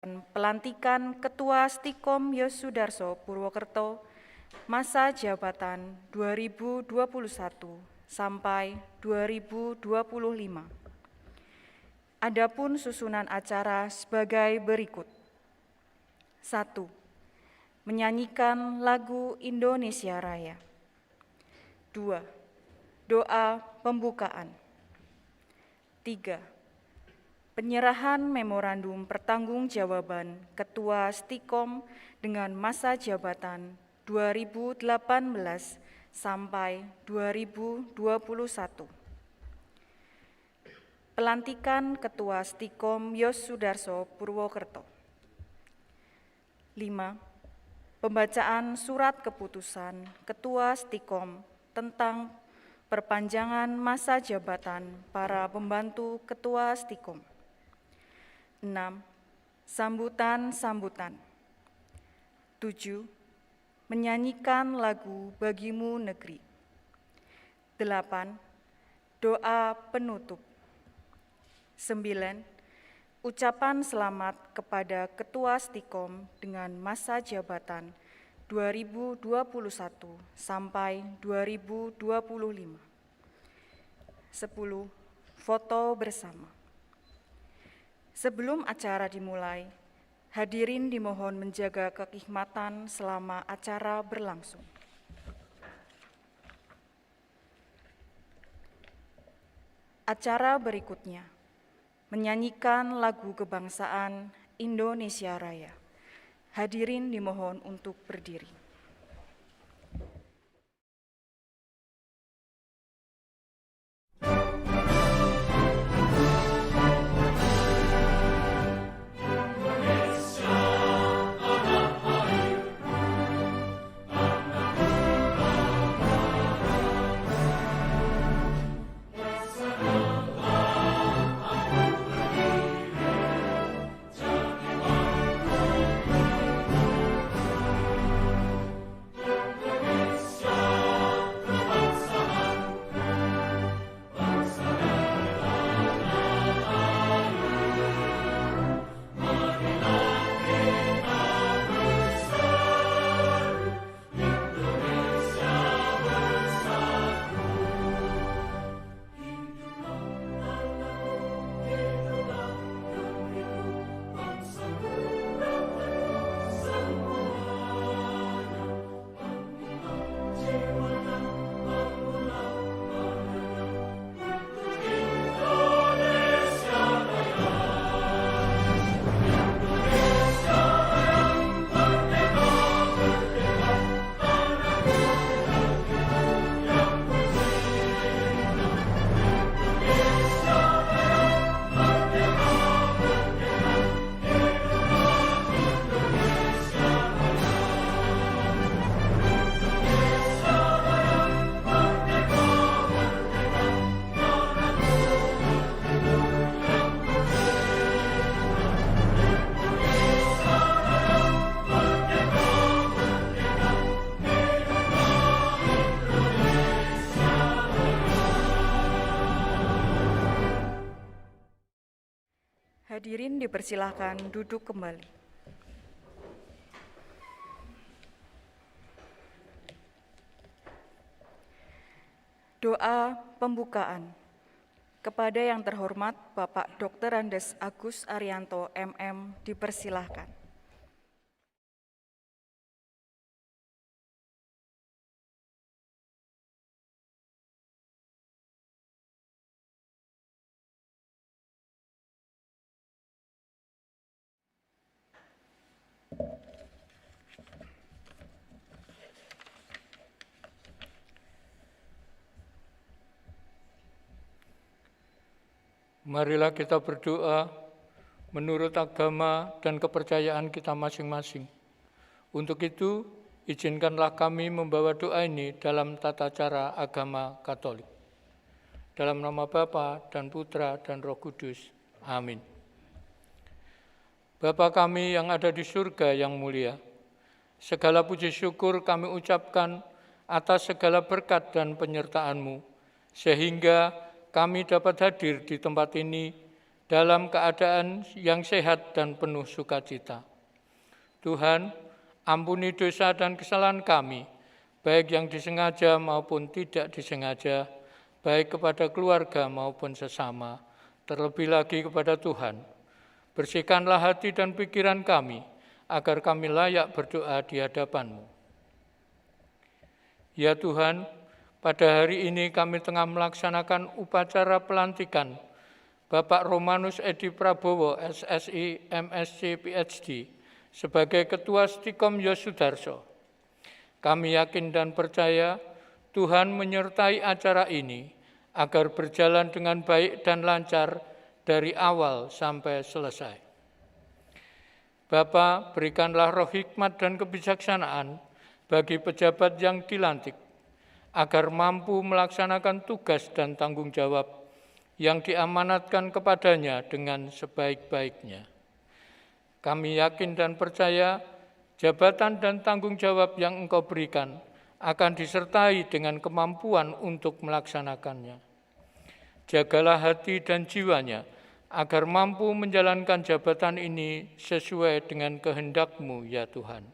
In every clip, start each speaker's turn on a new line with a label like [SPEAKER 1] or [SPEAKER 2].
[SPEAKER 1] Pelantikan Ketua Stikom Yosudarso Purwokerto masa jabatan 2021 sampai 2025. Adapun susunan acara sebagai berikut. 1. Menyanyikan lagu Indonesia Raya. 2. Doa pembukaan. 3. Penyerahan memorandum pertanggungjawaban Ketua Stikom dengan masa jabatan 2018 sampai 2021. Pelantikan Ketua Stikom Yosudarso Purwokerto. 5. Pembacaan surat keputusan Ketua Stikom tentang perpanjangan masa jabatan para pembantu Ketua Stikom. 6. Sambutan-sambutan. 7. Menyanyikan lagu Bagimu Negeri. 8. Doa penutup. 9. Ucapan selamat kepada Ketua Stikom dengan masa jabatan 2021 sampai 2025. 10. Foto bersama. Sebelum acara dimulai, hadirin dimohon menjaga kekhidmatan selama acara berlangsung. Acara berikutnya, menyanyikan lagu kebangsaan Indonesia Raya. Hadirin dimohon untuk berdiri. Hadirin dipersilakan duduk kembali. Doa pembukaan. Kepada yang terhormat Bapak Dr. Andes Agus Arianto MM dipersilahkan.
[SPEAKER 2] Marilah kita berdoa menurut agama dan kepercayaan kita masing-masing. Untuk itu, izinkanlah kami membawa doa ini dalam tata cara agama Katolik. Dalam nama Bapa dan Putra dan Roh Kudus. Amin. Bapa kami yang ada di surga yang mulia, segala puji syukur kami ucapkan atas segala berkat dan penyertaan-Mu, sehingga kami dapat hadir di tempat ini dalam keadaan yang sehat dan penuh sukacita. Tuhan, ampuni dosa dan kesalahan kami, baik yang disengaja maupun tidak disengaja, baik kepada keluarga maupun sesama, terlebih lagi kepada Tuhan. Bersihkanlah hati dan pikiran kami, agar kami layak berdoa di hadapan-Mu. Ya Tuhan, pada hari ini kami tengah melaksanakan upacara pelantikan Bapak Romanus Edi Prabowo, SSI, MSc, PhD, sebagai Ketua Stikom Yosudarso. Kami yakin dan percaya Tuhan menyertai acara ini agar berjalan dengan baik dan lancar dari awal sampai selesai. Bapa, berikanlah roh hikmat dan kebijaksanaan bagi pejabat yang dilantik, agar mampu melaksanakan tugas dan tanggung jawab yang diamanatkan kepadanya dengan sebaik-baiknya. Kami yakin dan percaya jabatan dan tanggung jawab yang Engkau berikan akan disertai dengan kemampuan untuk melaksanakannya. Jagalah hati dan jiwanya, agar mampu menjalankan jabatan ini sesuai dengan kehendak-Mu, ya Tuhan.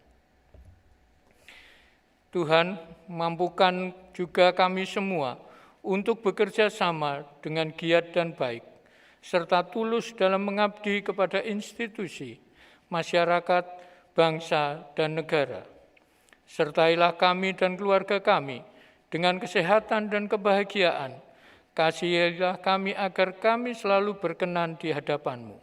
[SPEAKER 2] Tuhan, mampukan juga kami semua untuk bekerja sama dengan giat dan baik, serta tulus dalam mengabdi kepada institusi, masyarakat, bangsa, dan negara. Sertailah kami dan keluarga kami dengan kesehatan dan kebahagiaan. Kasihilah kami agar kami selalu berkenan di hadapan-Mu.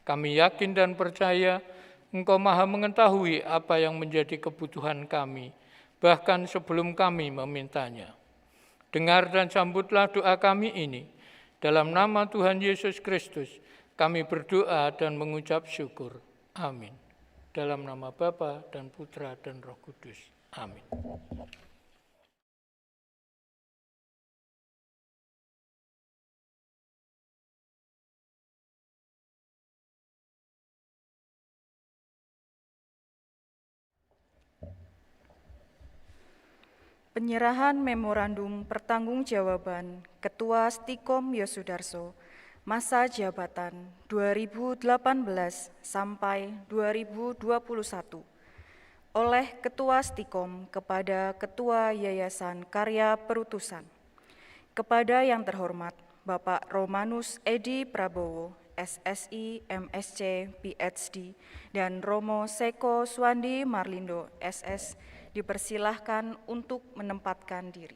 [SPEAKER 2] Kami yakin dan percaya Engkau Maha mengetahui apa yang menjadi kebutuhan kami, bahkan sebelum kami memintanya. Dengar dan sambutlah doa kami ini. Dalam nama Tuhan Yesus Kristus, kami berdoa dan mengucap syukur. Amin. Dalam nama Bapa dan Putra dan Roh Kudus. Amin.
[SPEAKER 1] Penyerahan Memorandum Pertanggungjawaban Ketua Stikom Yosudarso masa jabatan 2018 sampai 2021 oleh Ketua Stikom kepada Ketua Yayasan Karya Perutusan. Kepada yang terhormat Bapak Romanus Edi Prabowo, SSI, MSc, PhD, dan Romo Seko Swandi Marlindo, SS, dipersilahkan untuk menempatkan diri.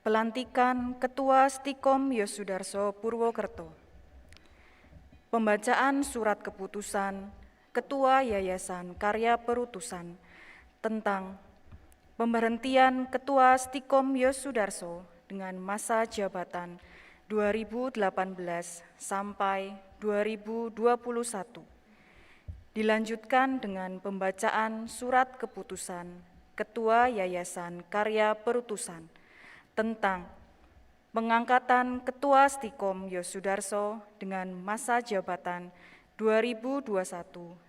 [SPEAKER 1] Pelantikan Ketua Stikom Yosudarso Purwokerto. Pembacaan surat keputusan Ketua Yayasan Karya Perutusan tentang pemberhentian Ketua Stikom Yosudarso dengan masa jabatan 2018 sampai 2021. Dilanjutkan dengan pembacaan surat keputusan Ketua Yayasan Karya Perutusan tentang pengangkatan Ketua Stikom Yosudarso dengan masa jabatan 2021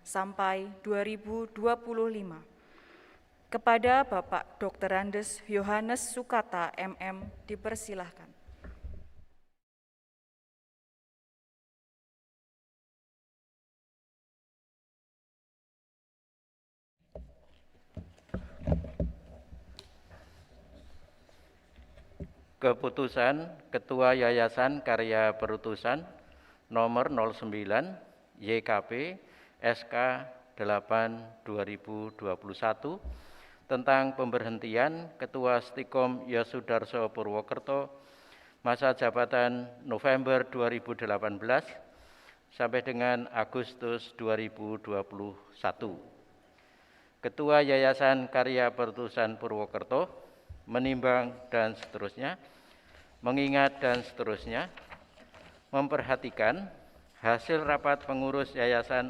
[SPEAKER 1] sampai 2025. Kepada Bapak Dr. Andes Yohanes Sukata, MM, dipersilahkan.
[SPEAKER 3] Keputusan Ketua Yayasan Karya Perutusan nomor 09 YKP SK 8 2021 tentang pemberhentian Ketua Stikom Yosudarso Purwokerto masa jabatan November 2018 sampai dengan Agustus 2021. Ketua Yayasan Karya Perutusan Purwokerto, menimbang dan seterusnya, mengingat dan seterusnya, memperhatikan hasil rapat pengurus Yayasan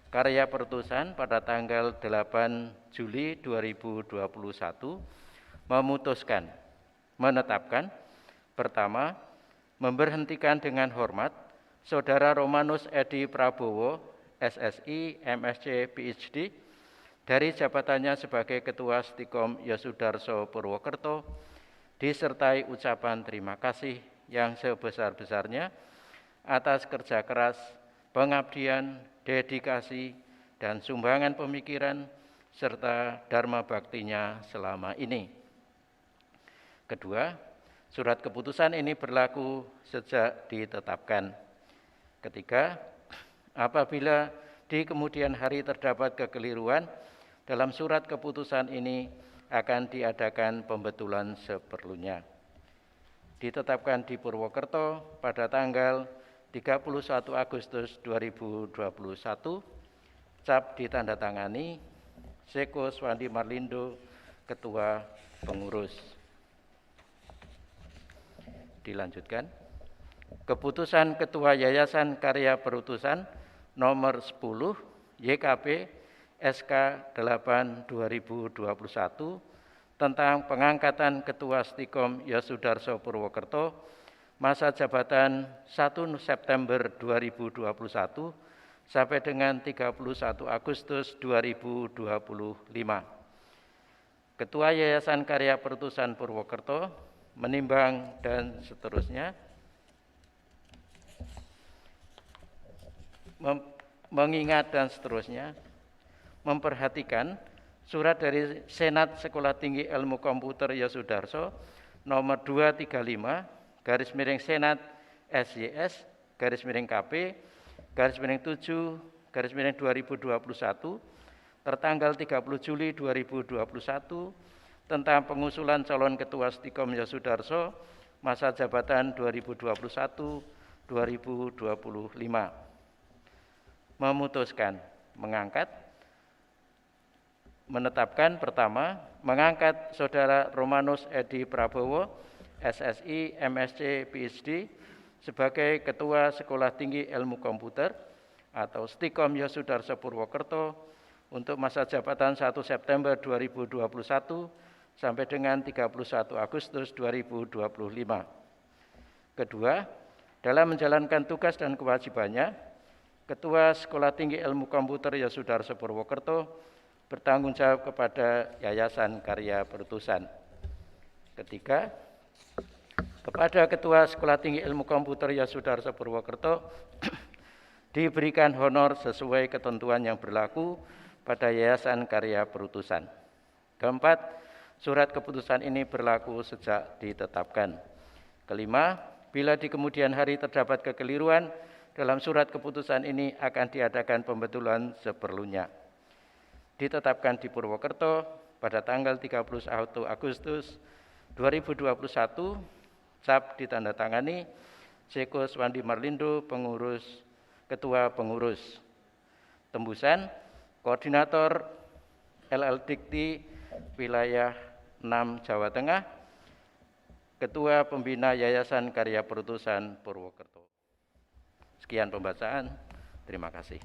[SPEAKER 3] Karya Perutusan pada tanggal 8 Juli 2021 memutuskan, menetapkan, pertama, memberhentikan dengan hormat Saudara Romanus Edi Prabowo, SSI, MSc, PhD, dari jabatannya sebagai Ketua Stikom Yosudarso Purwokerto, disertai ucapan terima kasih yang sebesar-besarnya atas kerja keras, pengabdian, dedikasi, dan sumbangan pemikiran, serta dharma baktinya selama ini. Kedua, surat keputusan ini berlaku sejak ditetapkan. Ketiga, apabila di kemudian hari terdapat kekeliruan, dalam surat keputusan ini akan diadakan pembetulan seperlunya. Ditetapkan di Purwokerto pada tanggal 31 Agustus 2021, cap ditandatangani Seko Swandi Marlindo, Ketua Pengurus. Dilanjutkan. Keputusan Ketua Yayasan Karya Perutusan nomor 10 YKP SK 8 2021 tentang pengangkatan Ketua Stikom Yosudarso Purwokerto masa jabatan 1 September 2021 sampai dengan 31 Agustus 2025. Ketua Yayasan Karya Perutusan Purwokerto menimbang dan seterusnya, mengingat dan seterusnya, memperhatikan surat dari Senat Sekolah Tinggi Ilmu Komputer Yosudarso nomor 235 garis miring Senat SYS garis miring KP garis miring 7 garis miring 2021 tertanggal 30 Juli 2021 tentang pengusulan calon Ketua Stikom Yosudarso masa jabatan 2021-2025. Memutuskan mengangkat, menetapkan pertama, mengangkat Saudara Romanus Edi Prabowo, SSI, MSc, PhD, sebagai Ketua Sekolah Tinggi Ilmu Komputer atau Stikom Yosudarso Purwokerto untuk masa jabatan 1 September 2021 sampai dengan 31 Agustus 2025. Kedua, dalam menjalankan tugas dan kewajibannya, Ketua Sekolah Tinggi Ilmu Komputer Yosudarso Purwokerto bertanggung jawab kepada Yayasan Karya Perutusan. Ketiga, kepada Ketua Sekolah Tinggi Ilmu Komputer Yosudarso Purwokerto diberikan honor sesuai ketentuan yang berlaku pada Yayasan Karya Perutusan. Keempat, surat keputusan ini berlaku sejak ditetapkan. Kelima, bila di kemudian hari terdapat kekeliruan, dalam surat keputusan ini akan diadakan pembetulan seperlunya. Ditetapkan di Purwokerto pada tanggal 31 Agustus 2021, cap ditandatangani Seko Swandi Marlindo, Pengurus, Ketua Pengurus. Tembusan, Koordinator LL Dikti Wilayah 6 Jawa Tengah, Ketua Pembina Yayasan Karya Perutusan Purwokerto. Sekian pembacaan, terima kasih.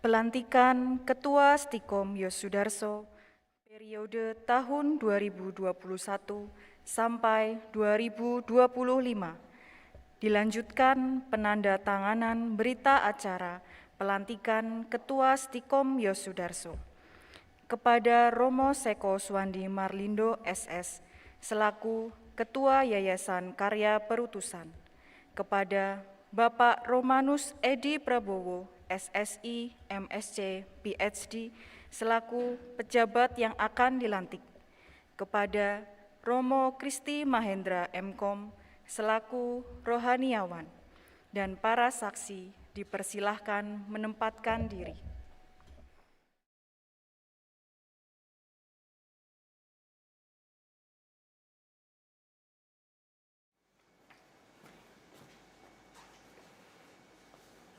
[SPEAKER 1] Pelantikan Ketua Stikom Yosudarso periode tahun 2021 sampai 2025. Dilanjutkan penandatanganan berita acara pelantikan Ketua Stikom Yosudarso kepada Romo Seko Swandi Marlindo SS selaku Ketua Yayasan Karya Perutusan, kepada Bapak Romanus Edi Prabowo SSI, MSc, PhD selaku pejabat yang akan dilantik, kepada Romo Kristi Mahendra MKom selaku rohaniawan, dan para saksi dipersilahkan menempatkan diri.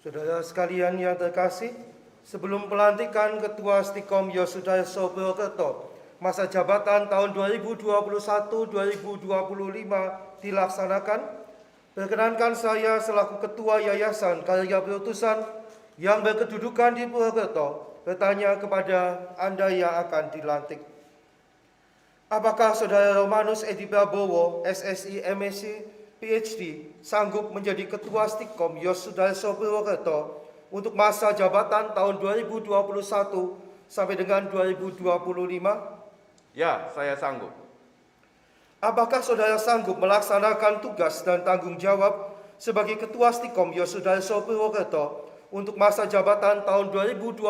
[SPEAKER 4] Saudara sekalian yang terkasih, sebelum pelantikan Ketua Stikom Yosudarso Purwokerto, masa jabatan tahun 2021-2025 dilaksanakan, perkenankan saya selaku Ketua Yayasan Karya Perutusan yang berkedudukan di Purwokerto bertanya kepada Anda yang akan dilantik. Apakah Saudara Romanus Edi Prabowo, SSI, MSc, PhD, sanggup menjadi Ketua Stikom Yosudarso Purwokerto untuk masa jabatan tahun 2021 sampai dengan 2025?
[SPEAKER 5] Ya, saya sanggup.
[SPEAKER 4] Apakah saudara sanggup melaksanakan tugas dan tanggung jawab sebagai Ketua Stikom Yosudarso Purwokerto untuk masa jabatan tahun 2021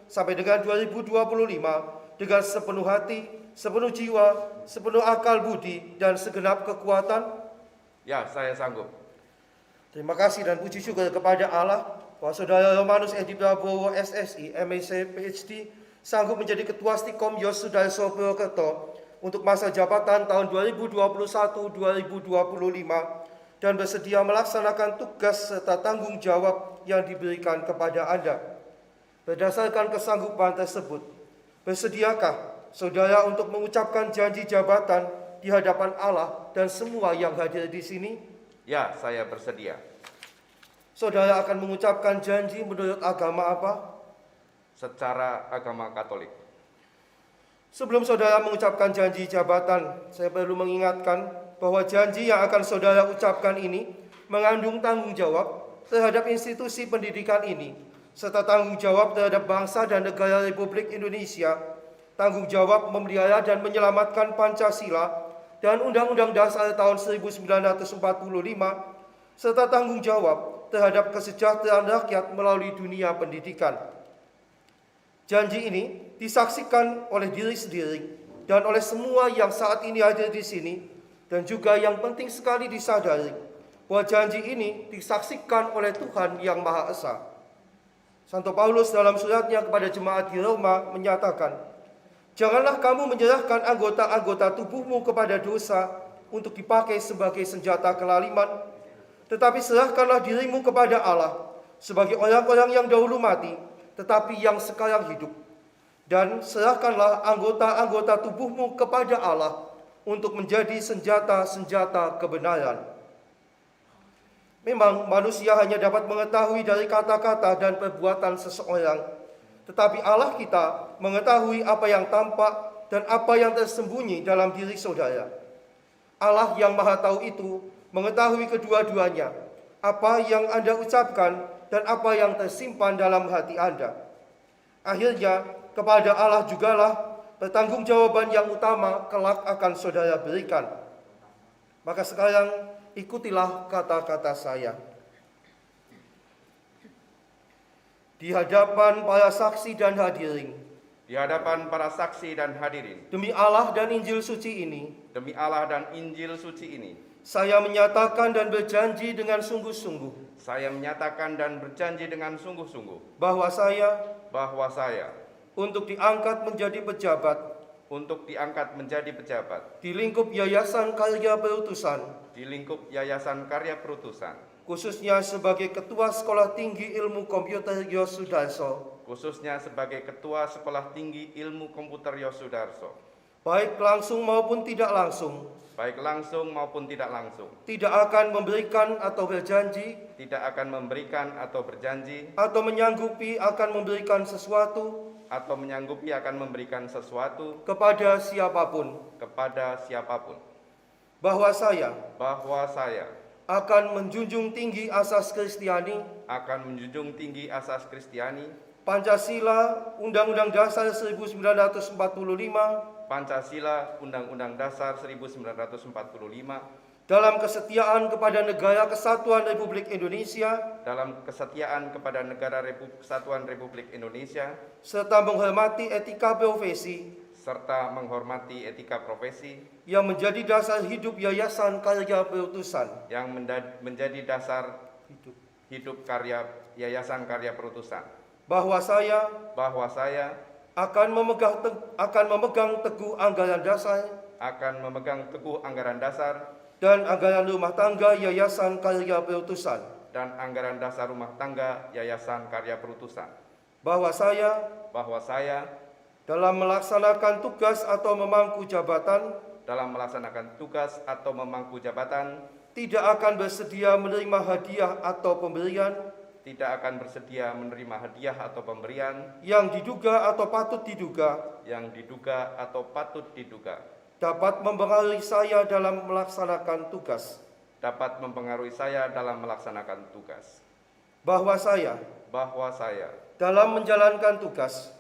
[SPEAKER 4] sampai dengan 2025 dengan sepenuh hati, sepenuh jiwa, sepenuh akal budi, dan segenap kekuatan?
[SPEAKER 5] Ya, saya sanggup.
[SPEAKER 4] Terima kasih dan puji syukur kepada Allah bahwa Saudara Romanus Edi Prabowo, SSI, MSc, PhD, sanggup menjadi Ketua Stikom Yosudarso Purwokerto untuk masa jabatan tahun 2021-2025 dan bersedia melaksanakan tugas serta tanggung jawab yang diberikan kepada Anda. Berdasarkan kesanggupan tersebut, bersediakah saudara untuk mengucapkan janji jabatan di hadapan Allah dan semua yang hadir di sini?
[SPEAKER 5] Ya, saya bersedia.
[SPEAKER 4] Saudara akan mengucapkan janji menurut agama apa?
[SPEAKER 5] Secara agama Katolik.
[SPEAKER 4] Sebelum saudara mengucapkan janji jabatan, saya perlu mengingatkan bahwa janji yang akan saudara ucapkan ini mengandung tanggung jawab terhadap institusi pendidikan ini, serta tanggung jawab terhadap bangsa dan negara Republik Indonesia, tanggung jawab memelihara dan menyelamatkan Pancasila dan Undang-Undang Dasar tahun 1945, serta tanggung jawab terhadap kesejahteraan rakyat melalui dunia pendidikan. Janji ini disaksikan oleh diri sendiri dan oleh semua yang saat ini hadir di sini, dan juga yang penting sekali disadari bahwa janji ini disaksikan oleh Tuhan yang Maha Esa. Santo Paulus dalam suratnya kepada jemaat di Roma menyatakan, "Janganlah kamu menyerahkan anggota-anggota tubuhmu kepada dosa untuk dipakai sebagai senjata kelaliman, tetapi serahkanlah dirimu kepada Allah sebagai orang-orang yang dahulu mati, tetapi yang sekarang hidup. Dan serahkanlah anggota-anggota tubuhmu kepada Allah untuk menjadi senjata-senjata kebenaran." Memang manusia hanya dapat mengetahui dari kata-kata dan perbuatan seseorang, tetapi Allah kita mengetahui apa yang tampak dan apa yang tersembunyi dalam diri saudara. Allah yang Maha Tahu itu mengetahui kedua-duanya, apa yang Anda ucapkan dan apa yang tersimpan dalam hati Anda. Akhirnya, kepada Allah jugalah pertanggungjawaban yang utama kelak akan saudara berikan. Maka sekarang ikutilah kata-kata saya. Di hadapan para saksi dan hadirin,
[SPEAKER 5] Di hadapan para saksi dan hadirin,
[SPEAKER 4] demi Allah dan Injil suci ini,
[SPEAKER 5] demi Allah dan Injil suci ini,
[SPEAKER 4] saya menyatakan dan berjanji dengan sungguh-sungguh
[SPEAKER 5] saya menyatakan dan berjanji dengan sungguh-sungguh
[SPEAKER 4] bahwa saya
[SPEAKER 5] bahwa saya
[SPEAKER 4] untuk diangkat menjadi pejabat
[SPEAKER 5] untuk diangkat menjadi pejabat
[SPEAKER 4] di lingkup Yayasan Karya Perutusan,
[SPEAKER 5] di lingkup Yayasan Karya Perutusan,
[SPEAKER 4] khususnya sebagai Ketua Sekolah Tinggi Ilmu Komputer Yosudarso,
[SPEAKER 5] khususnya sebagai Ketua Sekolah Tinggi Ilmu Komputer Yosudarso,
[SPEAKER 4] baik langsung maupun tidak langsung,
[SPEAKER 5] baik langsung maupun tidak langsung,
[SPEAKER 4] tidak akan memberikan atau berjanji
[SPEAKER 5] tidak akan memberikan atau berjanji
[SPEAKER 4] atau menyanggupi akan memberikan sesuatu
[SPEAKER 5] atau menyanggupi akan memberikan sesuatu
[SPEAKER 4] kepada siapapun, bahwa saya
[SPEAKER 5] bahwa saya
[SPEAKER 4] akan menjunjung tinggi asas Kristiani,
[SPEAKER 5] akan menjunjung tinggi asas Kristiani,
[SPEAKER 4] Pancasila, Undang-Undang Dasar 1945,
[SPEAKER 5] Pancasila, Undang-Undang Dasar 1945,
[SPEAKER 4] dalam kesetiaan kepada Negara Kesatuan Republik Indonesia,
[SPEAKER 5] dalam kesetiaan kepada Negara Kesatuan Republik Indonesia,
[SPEAKER 4] serta menghormati etika profesi
[SPEAKER 5] serta menghormati etika profesi
[SPEAKER 4] yang menjadi dasar hidup Yayasan Karya Perutusan,
[SPEAKER 5] yang menjadi dasar hidup karya Yayasan Karya Perutusan,
[SPEAKER 4] bahwa saya akan memegang teguh anggaran dasar
[SPEAKER 5] akan memegang teguh anggaran dasar
[SPEAKER 4] dan anggaran rumah tangga Yayasan Karya Perutusan,
[SPEAKER 5] dan anggaran dasar rumah tangga Yayasan Karya Perutusan,
[SPEAKER 4] bahwa saya
[SPEAKER 5] bahwa saya
[SPEAKER 4] dalam melaksanakan tugas atau memangku jabatan
[SPEAKER 5] dalam melaksanakan tugas atau memangku jabatan
[SPEAKER 4] tidak akan bersedia menerima hadiah atau pemberian
[SPEAKER 5] tidak akan bersedia menerima hadiah atau pemberian
[SPEAKER 4] yang diduga atau patut diduga
[SPEAKER 5] yang diduga atau patut diduga
[SPEAKER 4] dapat mempengaruhi saya dalam melaksanakan tugas,
[SPEAKER 5] dapat mempengaruhi saya dalam melaksanakan tugas,
[SPEAKER 4] bahwa saya
[SPEAKER 5] bahwa saya
[SPEAKER 4] dalam menjalankan tugas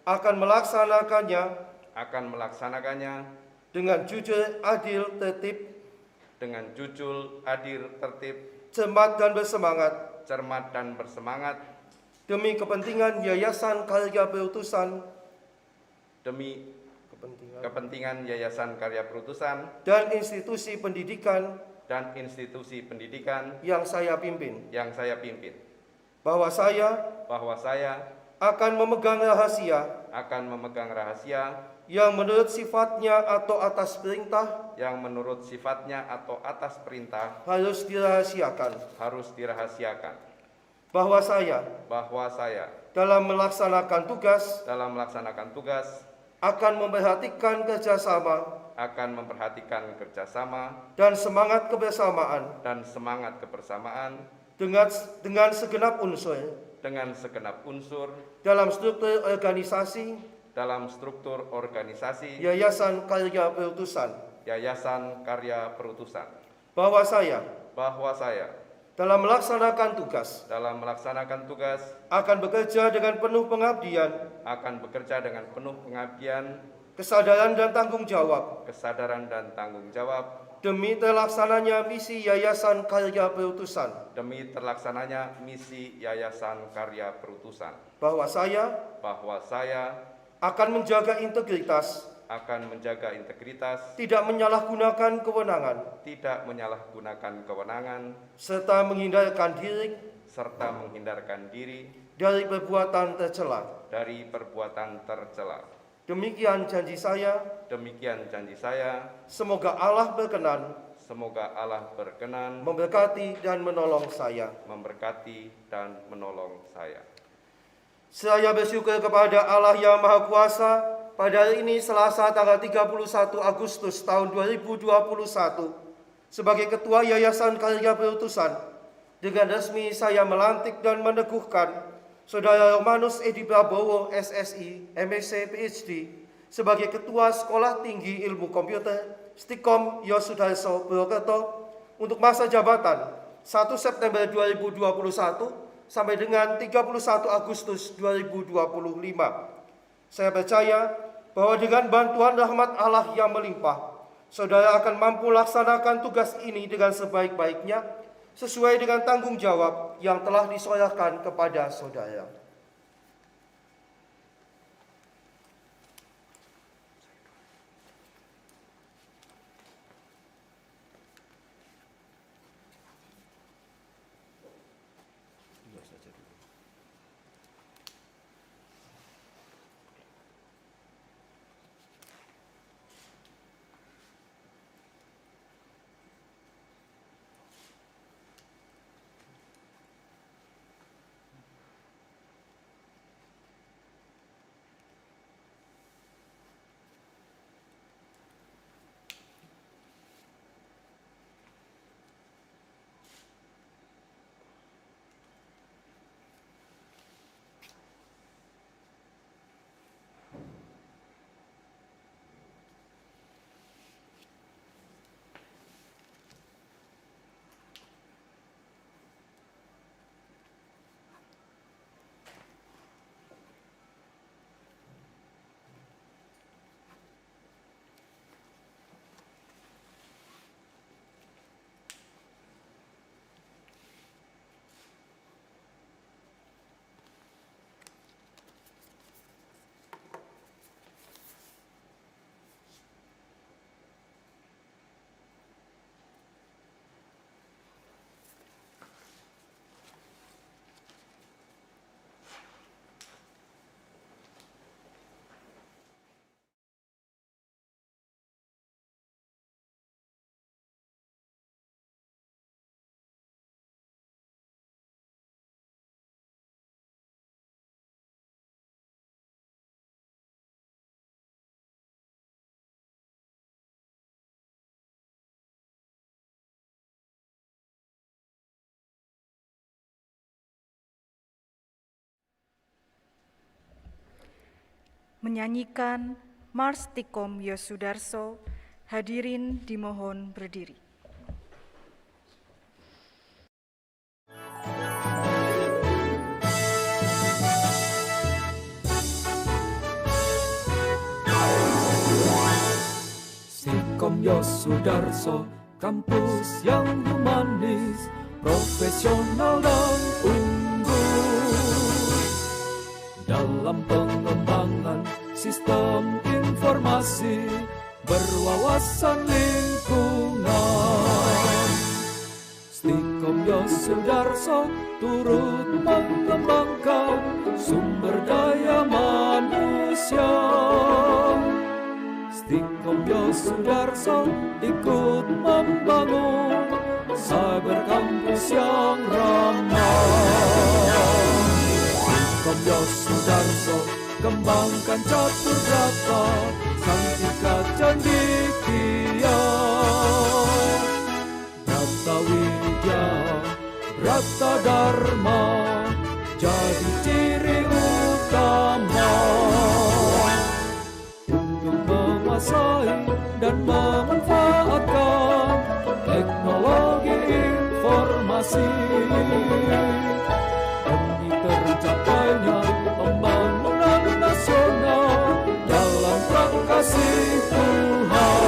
[SPEAKER 4] akan melaksanakannya dengan jujur, adil, tertib, cermat dan bersemangat demi kepentingan Yayasan Karya Perutusan dan institusi pendidikan yang saya pimpin, bahwa saya akan memegang rahasia yang menurut sifatnya atau atas perintah harus dirahasiakan, bahwa saya dalam melaksanakan tugas akan memperhatikan kerjasama dan semangat kebersamaan dengan segenap unsur dalam struktur organisasi Yayasan Karya Perutusan, bahwa saya dalam melaksanakan tugas akan bekerja dengan penuh pengabdian, kesadaran dan tanggung jawab demi terlaksananya misi Yayasan Karya Perutusan, bahwa saya akan menjaga integritas, tidak menyalahgunakan kewenangan, serta menghindarkan diri dari perbuatan tercela. Demikian janji saya. Semoga Allah berkenan memberkati dan menolong saya. Saya bersyukur kepada Allah yang Maha Kuasa, pada hari ini Selasa tanggal 31 Agustus tahun 2021, sebagai Ketua Yayasan Karya Perutusan, dengan resmi saya melantik dan meneguhkan Saudara Romanus Edi Prabowo, SSI, MSc, PhD, sebagai Ketua Sekolah Tinggi Ilmu Komputer, Stikom Yosudarso, Purwokerto, untuk masa jabatan 1 September 2021 sampai dengan 31 Agustus 2025. Saya percaya bahwa dengan bantuan rahmat Allah yang melimpah, saudara akan mampu laksanakan tugas ini dengan sebaik-baiknya, sesuai dengan tanggung jawab yang telah diserahkan kepada saudara.
[SPEAKER 1] menyanyikan Mars Stikom Yosudarso. Hadirin dimohon berdiri.
[SPEAKER 6] Stikom Yosudarso, kampus yang humanis, profesional dan unggul dalam pengembangan sistem informasi berwawasan lingkungan. Stikom Yosudarso turut mengembangkan sumber daya manusia. Stikom Yosudarso ikut membangun cyber kampus yang ramah. Stikom Yosudarso kembangkan catur berata, Santika Cendikia, Brata Widya, Brata Dharma, jadi ciri utama untuk menguasai dan memanfaatkan teknologi informasi demi tercapainya pembangunan nasional dalam kasih Tuhan.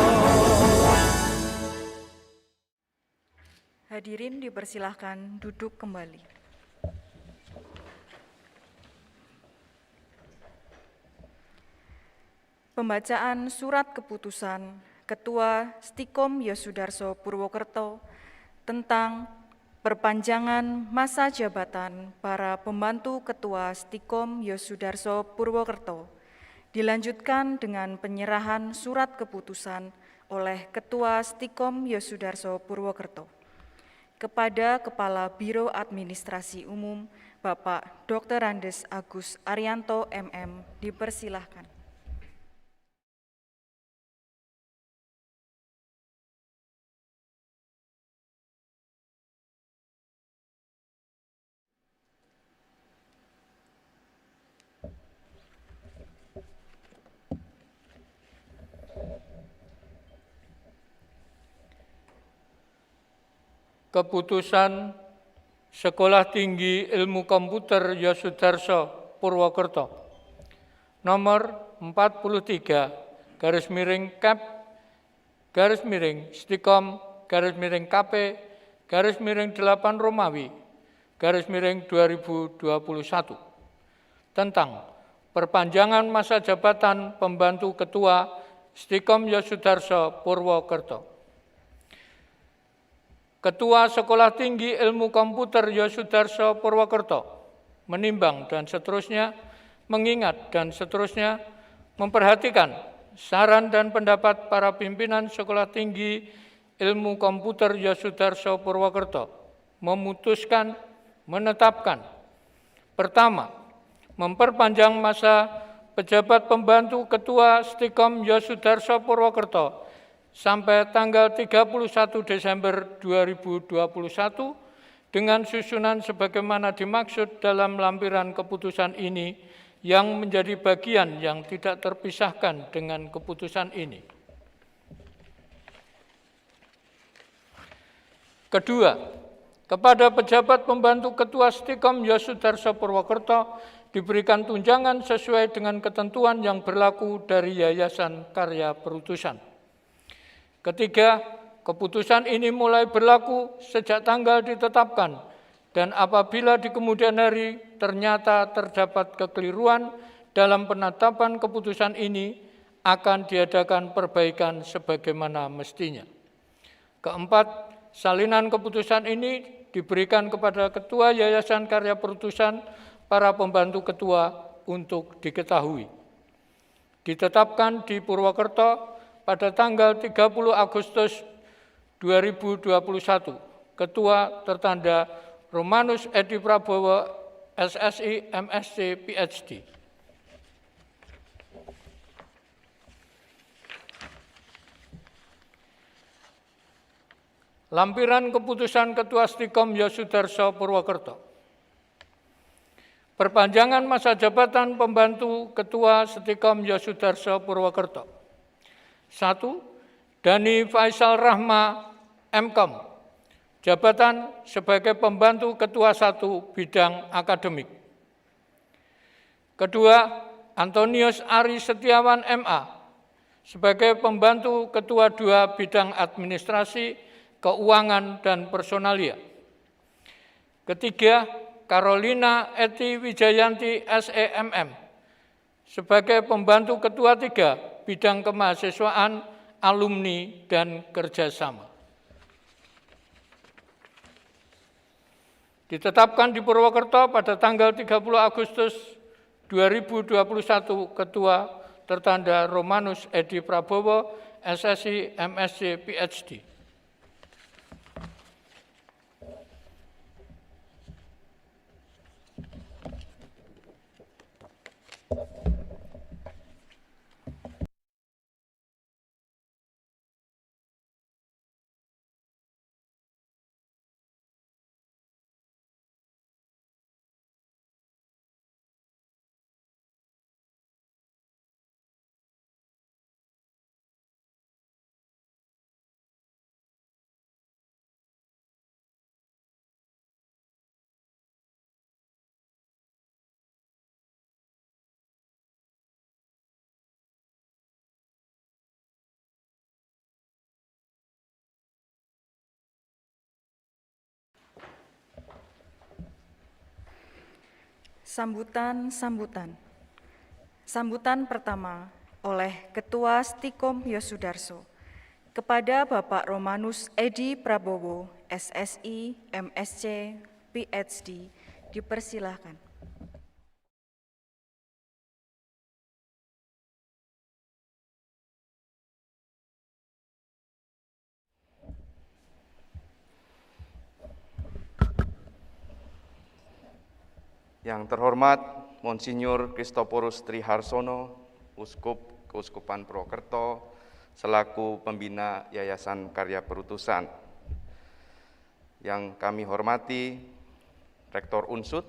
[SPEAKER 1] Hadirin dipersilahkan duduk kembali. Pembacaan surat keputusan Ketua Stikom Yosudarso Purwokerto tentang perpanjangan masa jabatan para pembantu Ketua Stikom Yosudarso Purwokerto dilanjutkan dengan penyerahan surat keputusan oleh Ketua Stikom Yosudarso Purwokerto kepada Kepala Biro Administrasi Umum Bapak Dr. Andes Agus Arianto MM. Dipersilahkan.
[SPEAKER 2] Keputusan Sekolah Tinggi Ilmu Komputer Yosudarso Purwokerto nomor 43 /Kap Stikom _KP _8 Romawi _2021 tentang perpanjangan masa jabatan pembantu Ketua Stikom Yosudarso Purwokerto. Ketua Sekolah Tinggi Ilmu Komputer Yosudarso Purwokerto menimbang dan seterusnya, mengingat dan seterusnya, memperhatikan saran dan pendapat para pimpinan Sekolah Tinggi Ilmu Komputer Yosudarso Purwokerto, memutuskan menetapkan: pertama, memperpanjang masa pejabat pembantu Ketua Stikom Yosudarso Purwokerto sampai tanggal 31 Desember 2021 dengan susunan sebagaimana dimaksud dalam lampiran keputusan ini yang menjadi bagian yang tidak terpisahkan dengan keputusan ini. Kedua, kepada pejabat pembantu Ketua Stikom Yosudarso Purwokerto diberikan tunjangan sesuai dengan ketentuan yang berlaku dari Yayasan Karya Perutusan. Ketiga, keputusan ini mulai berlaku sejak tanggal ditetapkan dan apabila di kemudian hari ternyata terdapat kekeliruan dalam penetapan keputusan ini akan diadakan perbaikan sebagaimana mestinya. Keempat, salinan keputusan ini diberikan kepada Ketua Yayasan Karya Perutusan para pembantu ketua untuk diketahui. Ditetapkan di Purwokerto pada tanggal 30 Agustus 2021, Ketua tertanda Romanus Edi Prabowo, SSI, MSc, PhD. Lampiran keputusan Ketua Stikom Yosudarso Purwokerto. perpanjangan masa jabatan pembantu Ketua Stikom Yosudarso Purwokerto. 1. Dhani Faisal Rahma, Mkom, jabatan sebagai pembantu Ketua 1 bidang akademik. Kedua, Antonius Ari Setiawan, MA, sebagai pembantu Ketua 2 bidang administrasi, keuangan, dan personalia. Ketiga, Carolina Eti Wijayanti, SEMM, sebagai pembantu Ketua 3 bidang kemahasiswaan, alumni, dan kerjasama. Ditetapkan di Purwokerto pada tanggal 30 Agustus 2021 Ketua tertanda Romanus Edi Prabowo, SSI, MSc, PhD.
[SPEAKER 1] Sambutan pertama oleh Ketua Stikom Yosudarso kepada Bapak Romanus Edi Prabowo, SSI, MSc, PhD, dipersilahkan.
[SPEAKER 5] Yang terhormat Monsinyur Christophorus Triharsono, Uskup Keuskupan Purwokerto, selaku pembina Yayasan Karya Perutusan. Yang kami hormati Rektor Unsud,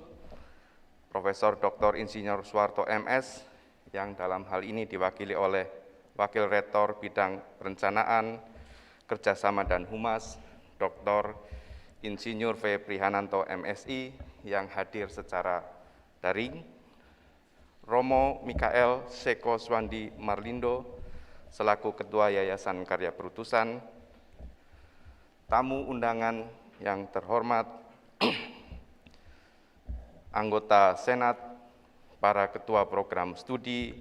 [SPEAKER 5] Profesor Dr. Insinyur Suwarto MS, yang dalam hal ini diwakili oleh Wakil Rektor Bidang Perencanaan, Kerjasama dan Humas, Dr. Insinyur V. Prihananto MSI, yang hadir secara daring, Romo Mikael Seko Swandi Marlindo, selaku Ketua Yayasan Karya Perutusan, tamu undangan yang terhormat, anggota Senat, para ketua program studi,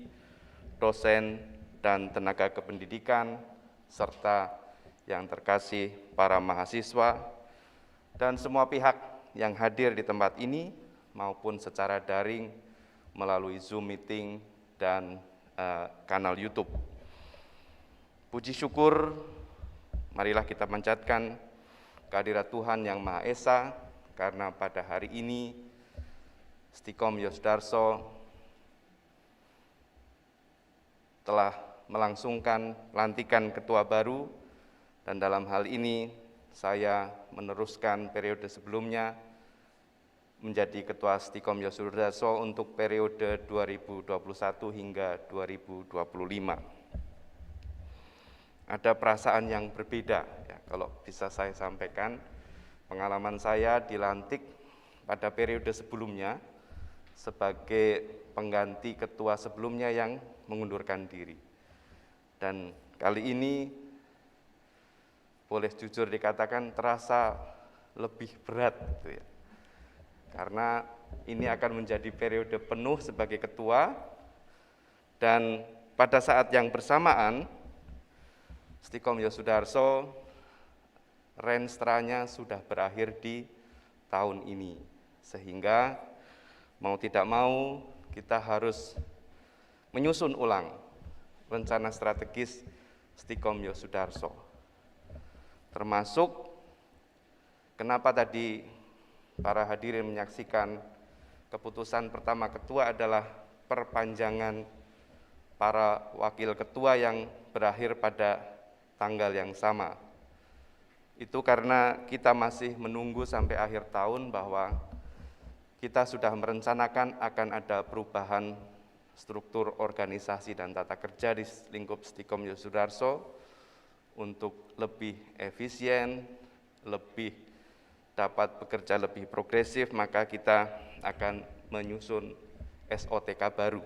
[SPEAKER 5] dosen, dan tenaga kependidikan, serta yang terkasih para mahasiswa, dan semua pihak yang hadir di tempat ini maupun secara daring melalui Zoom meeting dan kanal YouTube. Puji syukur, marilah kita panjatkan kehadirat Tuhan Yang Maha Esa, karena pada hari ini Stikom Yosudarso telah melangsungkan pelantikan ketua baru, dan dalam hal ini saya meneruskan periode sebelumnya menjadi Ketua Stikom Yosudarso untuk periode 2021 hingga 2025. Ada perasaan yang berbeda, ya, kalau bisa saya sampaikan. Pengalaman saya dilantik pada periode sebelumnya sebagai pengganti ketua sebelumnya yang mengundurkan diri. Dan kali ini boleh jujur dikatakan terasa lebih berat, gitu ya. Karena ini akan menjadi periode penuh sebagai ketua, dan pada saat yang bersamaan Stikom Yosudarso renstranya sudah berakhir di tahun ini, sehingga mau tidak mau kita harus menyusun ulang rencana strategis Stikom Yosudarso. Termasuk kenapa tadi para hadirin menyaksikan keputusan pertama ketua adalah perpanjangan para wakil ketua yang berakhir pada tanggal yang sama. Itu karena kita masih menunggu sampai akhir tahun bahwa kita sudah merencanakan akan ada perubahan struktur organisasi dan tata kerja di lingkup Stikom Yosudarso untuk lebih efisien, lebih dapat bekerja lebih progresif, maka kita akan menyusun SOTK baru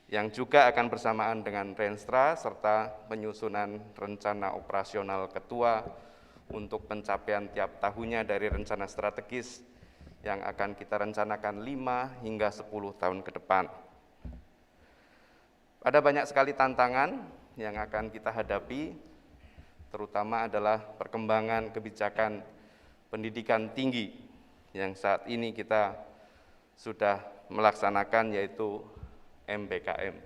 [SPEAKER 5] yang juga akan bersamaan dengan Renstra serta penyusunan rencana operasional ketua untuk pencapaian tiap tahunnya dari rencana strategis yang akan kita rencanakan 5 hingga 10 tahun ke depan. Ada banyak sekali tantangan yang akan kita hadapi, terutama adalah perkembangan kebijakan pendidikan tinggi yang saat ini kita sudah melaksanakan, yaitu MBKM,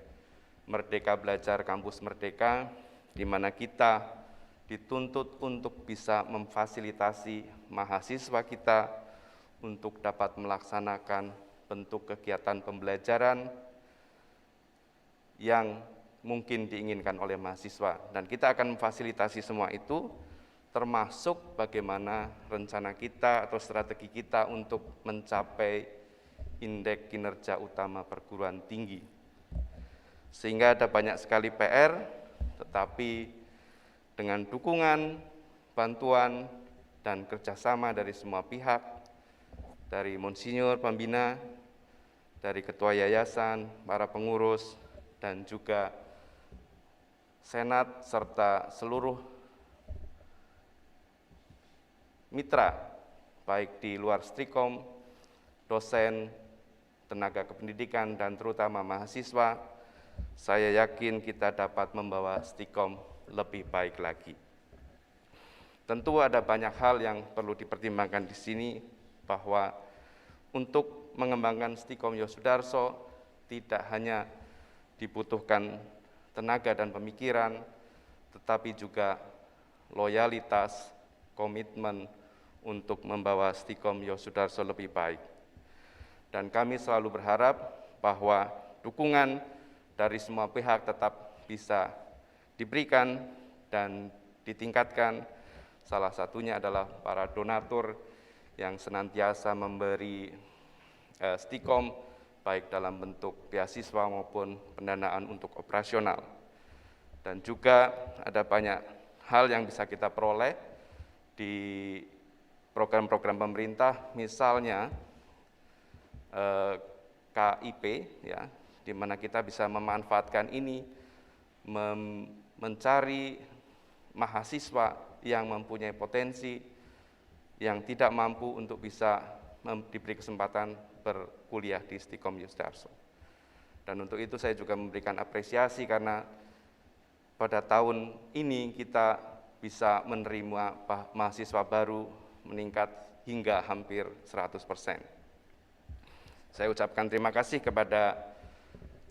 [SPEAKER 5] Merdeka Belajar Kampus Merdeka, di mana kita dituntut untuk bisa memfasilitasi mahasiswa kita untuk dapat melaksanakan bentuk kegiatan pembelajaran yang mungkin diinginkan oleh mahasiswa. Dan kita akan memfasilitasi semua itu, termasuk bagaimana rencana kita atau strategi kita untuk mencapai indeks kinerja utama perguruan tinggi. Sehingga ada banyak sekali PR, tetapi dengan dukungan, bantuan, dan kerjasama dari semua pihak, dari Monsinyur Pembina, dari Ketua Yayasan, para pengurus, dan juga Senat, serta seluruh mitra, baik di luar Stikom, dosen, tenaga kependidikan, dan terutama mahasiswa, saya yakin kita dapat membawa Stikom lebih baik lagi. Tentu ada banyak hal yang perlu dipertimbangkan di sini, bahwa untuk mengembangkan Stikom Yosudarso tidak hanya dibutuhkan tenaga dan pemikiran, tetapi juga loyalitas, komitmen untuk membawa Stikom Yosudarso lebih baik. Dan kami selalu berharap bahwa dukungan dari semua pihak tetap bisa diberikan dan ditingkatkan. Salah satunya adalah para donatur yang senantiasa memberi Stikom, baik dalam bentuk beasiswa maupun pendanaan untuk operasional. Dan juga ada banyak hal yang bisa kita peroleh di program-program pemerintah, misalnya KIP, ya, di mana kita bisa memanfaatkan ini, mencari mahasiswa yang mempunyai potensi, yang tidak mampu untuk bisa diberi kesempatan berkuliah di Stikom Yosudarso. Dan untuk itu saya juga memberikan apresiasi karena pada tahun ini kita bisa menerima mahasiswa baru meningkat hingga hampir 100%. Saya ucapkan terima kasih kepada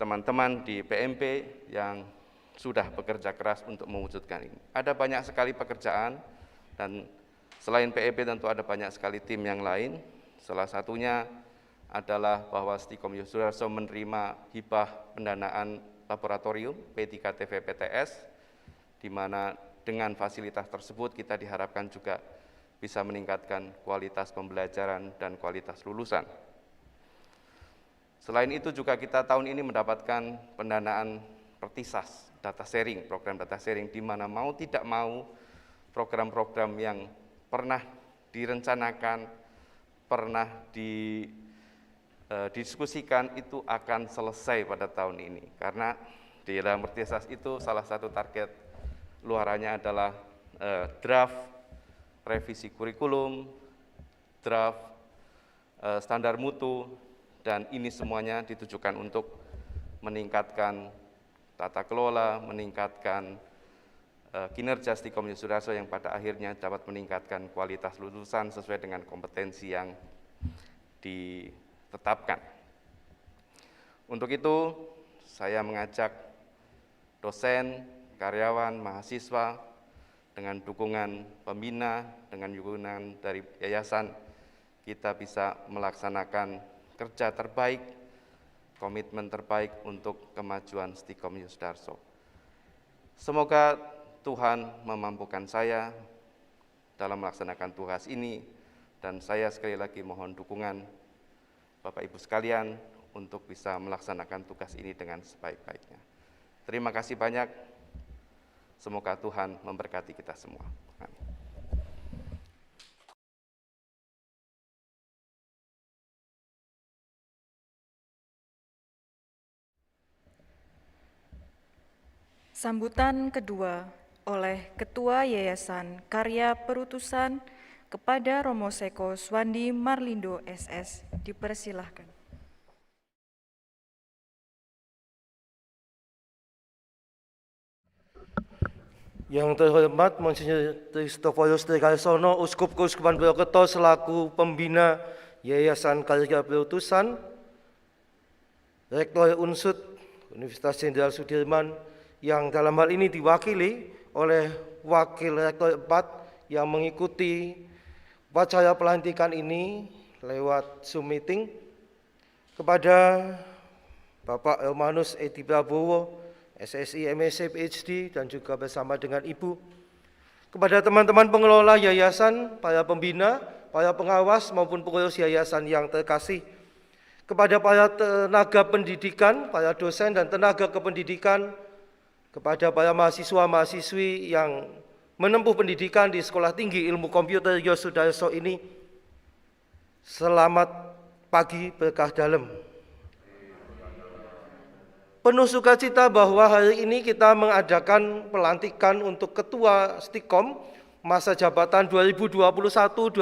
[SPEAKER 5] teman-teman di PMP yang sudah bekerja keras untuk mewujudkan ini. Ada banyak sekali pekerjaan, dan selain PMP tentu ada banyak sekali tim yang lain. Salah satunya adalah bahwa Stikom Yosudarso menerima hibah pendanaan laboratorium P3TV PTS, di mana dengan fasilitas tersebut kita diharapkan juga bisa meningkatkan kualitas pembelajaran dan kualitas lulusan. Selain itu juga kita tahun ini mendapatkan pendanaan Pertisas, data sharing, program data sharing, di mana mau tidak mau program-program yang pernah direncanakan, pernah didiskusikan itu akan selesai pada tahun ini. Karena di dalam Pertisas itu salah satu target luarannya adalah draft revisi kurikulum, draft standar mutu, dan ini semuanya ditujukan untuk meningkatkan tata kelola, meningkatkan kinerja Stikom Yosudarso yang pada akhirnya dapat meningkatkan kualitas lulusan sesuai dengan kompetensi yang ditetapkan. Untuk itu, saya mengajak dosen, karyawan, mahasiswa, dengan dukungan pembina, dengan dukungan dari yayasan, kita bisa melaksanakan kerja terbaik, komitmen terbaik untuk kemajuan Stikom Yosudarso. Semoga Tuhan memampukan saya dalam melaksanakan tugas ini, Dan saya sekali lagi mohon dukungan Bapak Ibu sekalian untuk bisa melaksanakan tugas ini dengan sebaik-baiknya. Terima kasih banyak. Semoga Tuhan memberkati kita semua. Amin.
[SPEAKER 1] Sambutan kedua oleh Ketua Yayasan Karya Perutusan kepada Romo Seko Swandi Marlindo SS. Dipersilahkan.
[SPEAKER 4] Yang terhormat Monsinyur Kristoforus Trikarsono, Uskup Keuskupan Purwokerto selaku pembina Yayasan Karya Perutusan, Rektor Unsud Universitas Jenderal Sudirman, yang dalam hal ini diwakili oleh Wakil Rektor 4 yang mengikuti upacara pelantikan ini lewat Zoom meeting, kepada Bapak Romanus Edi Prabowo, SSI MSc PhD, dan juga bersama dengan Ibu, kepada teman-teman pengelola yayasan, para pembina, para pengawas maupun pengurus yayasan yang terkasih, kepada para tenaga pendidikan, para dosen dan tenaga kependidikan, kepada para mahasiswa-mahasiswi yang menempuh pendidikan di Sekolah Tinggi Ilmu Komputer Yosudarso ini, selamat pagi berkah dalam. Penuh sukacita bahwa hari ini kita mengadakan pelantikan untuk Ketua Stikom masa jabatan 2021-2025.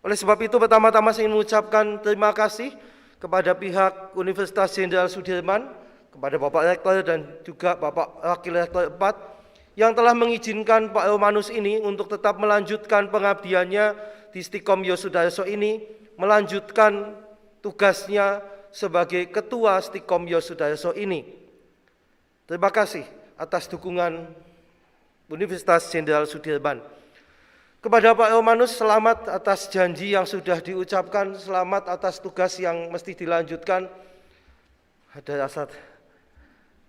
[SPEAKER 4] Oleh sebab itu, pertama-tama saya ingin mengucapkan terima kasih kepada pihak Universitas Jenderal Sudirman, kepada Bapak Rektor dan juga Bapak Wakil Rektor 4 yang telah mengizinkan Pak Romanus ini untuk tetap melanjutkan pengabdiannya di Stikom Yosudarso ini, melanjutkan tugasnya sebagai Ketua Stikom Yosudarso ini. Terima kasih atas dukungan Universitas Jenderal Sudirman. Kepada Pak Romanus, selamat atas janji yang sudah diucapkan, selamat atas tugas yang mesti dilanjutkan. Ada rasa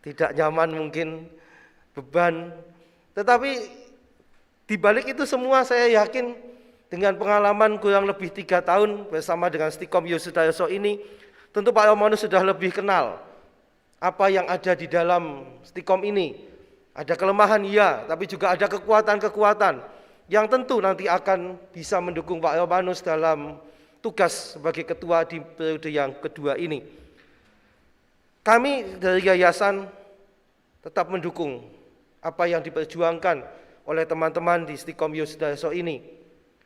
[SPEAKER 4] tidak nyaman mungkin, beban, tetapi di balik itu semua saya yakin dengan pengalaman kurang lebih 3 tahun bersama dengan Stikom Yosudarso ini, tentu Pak Romanus sudah lebih kenal apa yang ada di dalam Stikom ini. Ada kelemahan iya, tapi juga ada kekuatan-kekuatan yang tentu nanti akan bisa mendukung Pak Romanus dalam tugas sebagai ketua di periode yang kedua ini. Kami dari yayasan tetap mendukung apa yang diperjuangkan oleh teman-teman di Stikom Yosudarso ini.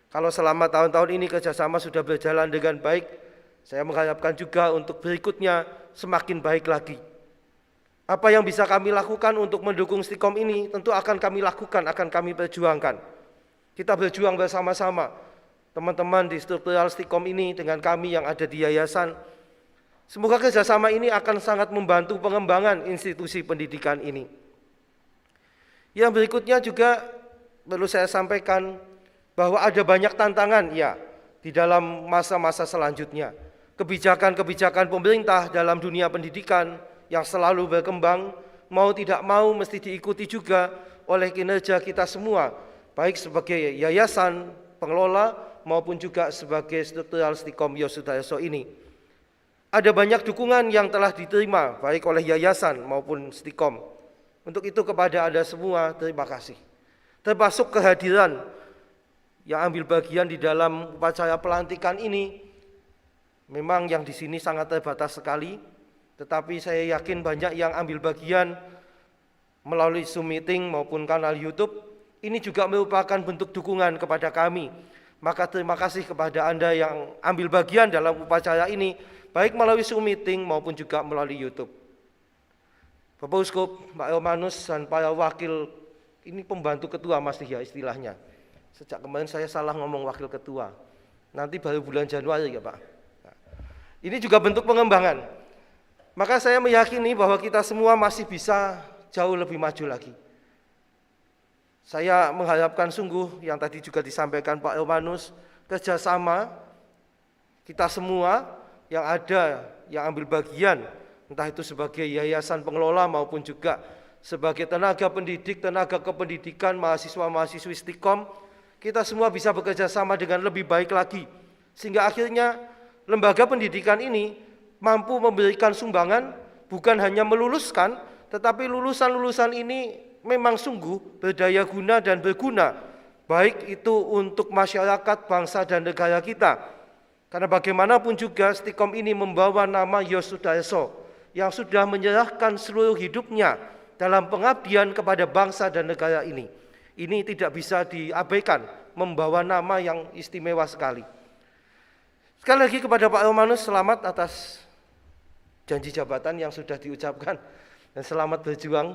[SPEAKER 4] Kalau selama tahun-tahun ini kerjasama sudah berjalan dengan baik, saya mengharapkan juga untuk berikutnya semakin baik lagi. Apa yang bisa kami lakukan untuk mendukung Stikom ini tentu akan kami lakukan, akan kami perjuangkan. Kita berjuang bersama-sama, teman-teman di struktural Stikom ini dengan kami yang ada di yayasan. Semoga kerjasama ini akan sangat membantu pengembangan institusi pendidikan ini. Yang berikutnya juga perlu saya sampaikan bahwa ada banyak tantangan ya di dalam masa-masa selanjutnya. Kebijakan-kebijakan pemerintah dalam dunia pendidikan yang selalu berkembang, mau tidak mau mesti diikuti juga oleh kinerja kita semua, baik sebagai yayasan, pengelola, maupun juga sebagai struktural Stikom Yosudarso ini. Ada banyak dukungan yang telah diterima baik oleh yayasan maupun Stikom. Untuk itu kepada Anda semua terima kasih. Termasuk kehadiran yang ambil bagian di dalam upacara pelantikan ini. Memang yang di sini sangat terbatas sekali, tetapi saya yakin banyak yang ambil bagian melalui Zoom meeting maupun kanal YouTube. Ini juga merupakan bentuk dukungan kepada kami. Maka terima kasih kepada Anda yang ambil bagian dalam upacara ini, baik melalui Zoom meeting maupun juga melalui YouTube. Bapak Uskup, Pak Romanus, dan para wakil, ini pembantu ketua masih ya istilahnya. Sejak kemarin saya salah ngomong wakil ketua, nanti baru bulan Januari ya Pak. Nah, ini juga bentuk pengembangan. Maka saya meyakini bahwa kita semua masih bisa jauh lebih maju lagi. Saya mengharapkan sungguh yang tadi juga disampaikan Pak Romanus, kerjasama kita semua yang ada, yang ambil bagian, entah itu sebagai yayasan pengelola maupun juga sebagai tenaga pendidik, tenaga kependidikan, mahasiswa-mahasiswi Stikom, kita semua bisa bekerja sama dengan lebih baik lagi, sehingga akhirnya lembaga pendidikan ini mampu memberikan sumbangan bukan hanya meluluskan, tetapi lulusan-lulusan ini memang sungguh berdaya guna dan berguna, baik itu untuk masyarakat, bangsa, dan negara kita. Karena bagaimanapun juga Stikom ini membawa nama Yosudarso yang sudah menyerahkan seluruh hidupnya dalam pengabdian kepada bangsa dan negara ini. Ini tidak bisa diabaikan, membawa nama yang istimewa sekali. Sekali lagi kepada Pak Romanus, selamat atas janji jabatan yang sudah diucapkan, dan selamat berjuang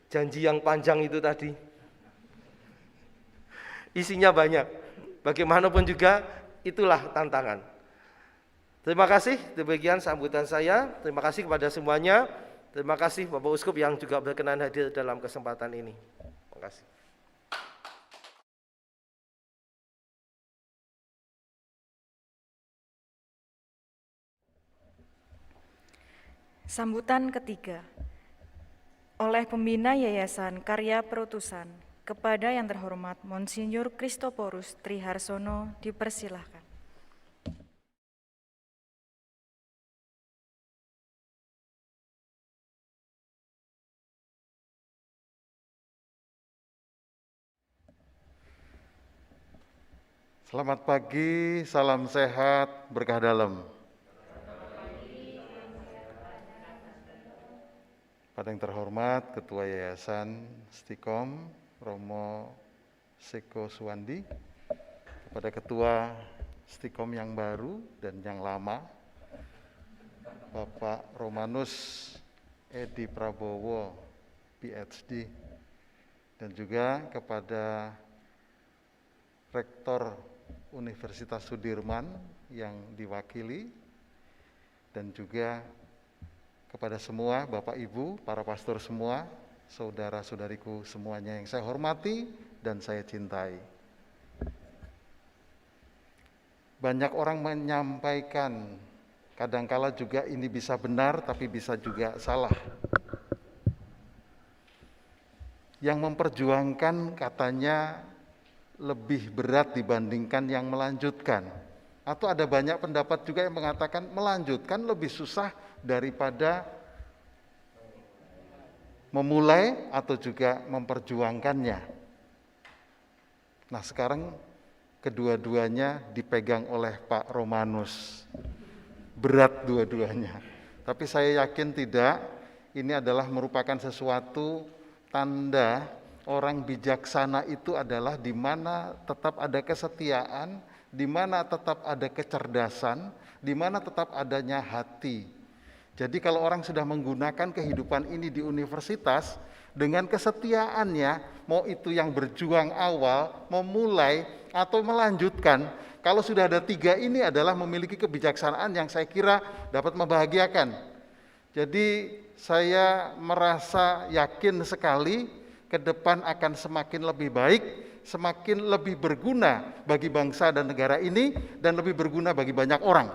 [SPEAKER 4] janji yang panjang itu tadi. Isinya banyak, bagaimanapun juga itulah tantangan. Terima kasih, demikian sambutan saya. Terima kasih kepada semuanya. Terima kasih Bapak Uskup yang juga berkenan hadir dalam kesempatan ini. Terima kasih.
[SPEAKER 1] Sambutan ketiga oleh pembina Yayasan Karya Perutusan kepada yang terhormat Monsinyur Christoporus Triharsono dipersilahkan.
[SPEAKER 7] Selamat pagi, salam sehat, berkah dalam. Pada yang terhormat Ketua Yayasan Stikom, Romo Seko Suwandi, kepada Ketua Stikom yang baru dan yang lama, Bapak Romanus Edi Prabowo, PhD, dan juga kepada Rektor Universitas Sudirman yang diwakili, dan juga kepada semua Bapak Ibu, para pastor semua, saudara-saudariku semuanya yang saya hormati dan saya cintai. Banyak orang menyampaikan, kadangkala juga ini bisa benar tapi bisa juga salah. Yang memperjuangkan katanya lebih berat dibandingkan yang melanjutkan. Atau ada banyak pendapat juga yang mengatakan melanjutkan lebih susah daripada memulai atau juga memperjuangkannya. Nah, sekarang kedua-duanya dipegang oleh Pak Romanus. Berat dua-duanya. Tapi saya yakin tidak, ini adalah merupakan sesuatu tanda orang bijaksana itu adalah di mana tetap ada kesetiaan, di mana tetap ada kecerdasan, di mana tetap adanya hati. Jadi kalau orang sudah menggunakan kehidupan ini di universitas dengan kesetiaannya, mau itu yang berjuang awal, memulai atau melanjutkan, kalau sudah ada tiga ini adalah memiliki kebijaksanaan yang saya kira dapat membahagiakan. Jadi saya merasa yakin sekali ke depan akan semakin lebih baik, semakin lebih berguna bagi bangsa dan negara ini, dan lebih berguna bagi banyak orang.